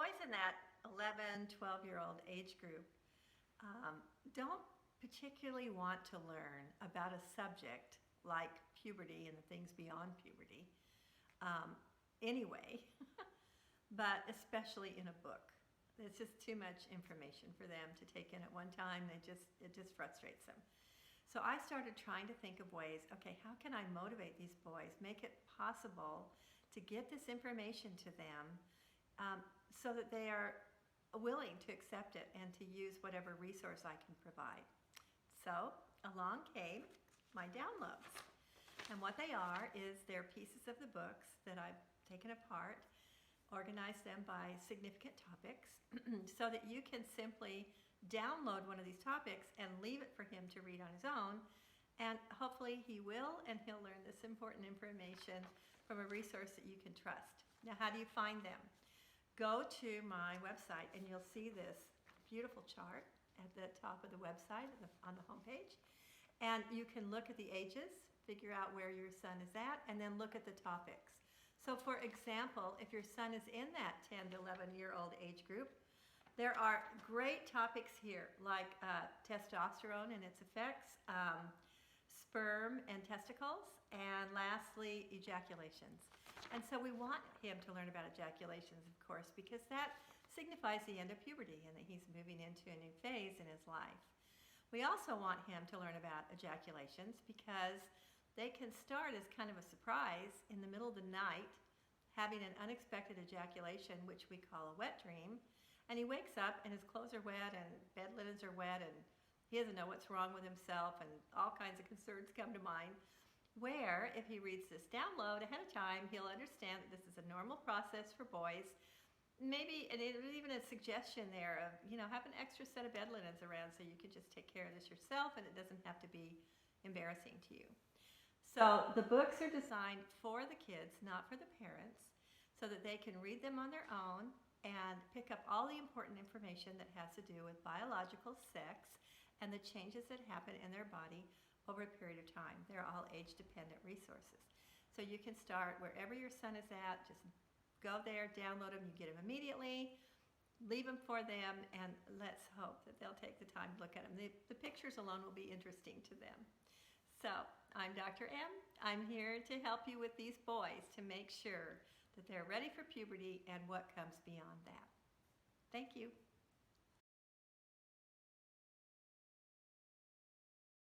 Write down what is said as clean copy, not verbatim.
boys in that 11, 12-year-old age group don't particularly want to learn about a subject like puberty and the things beyond puberty anyway, but especially in a book. It's just too much information for them to take in at one time. It just frustrates them. So I started trying to think of ways, okay, how can I motivate these boys, make it possible to get this information to them so that they are willing to accept it and to use whatever resource I can provide. So along came my downloads. And what they are is they're pieces of the books that I've taken apart, organized them by significant topics so that you can simply download one of these topics and leave it for him to read on his own, and hopefully he will, and he'll learn this important information from a resource that you can trust. Now, how do you find them? Go to my website and you'll see this beautiful chart at the top of the website on the homepage, and you can look at the ages, figure out where your son is at, and then look at the topics. So for example, if your son is in that 10 to 11-year-old age group, there are great topics here like testosterone and its effects, sperm and testicles, and lastly, ejaculations. And so we want him to learn about ejaculations, of course, because that signifies the end of puberty and that he's moving into a new phase in his life. We also want him to learn about ejaculations because they can start as kind of a surprise in the middle of the night, having an unexpected ejaculation, which we call a wet dream, and he wakes up and his clothes are wet and bed linens are wet and he doesn't know what's wrong with himself, and all kinds of concerns come to mind, where if he reads this download ahead of time, he'll understand that this is a normal process for boys. Maybe, and it was even a suggestion there of, have an extra set of bed linens around so you can just take care of this yourself and it doesn't have to be embarrassing to you. So the books are designed for the kids, not for the parents, so that they can read them on their own and pick up all the important information that has to do with biological sex and the changes that happen in their body over a period of time. They're all age-dependent resources. So you can start wherever your son is at, just go there, download them, you get them immediately, leave them for them, and let's hope that they'll take the time to look at them. The pictures alone will be interesting to them. So I'm Dr. M. I'm here to help you with these boys to make sure that they're ready for puberty and what comes beyond that. Thank you.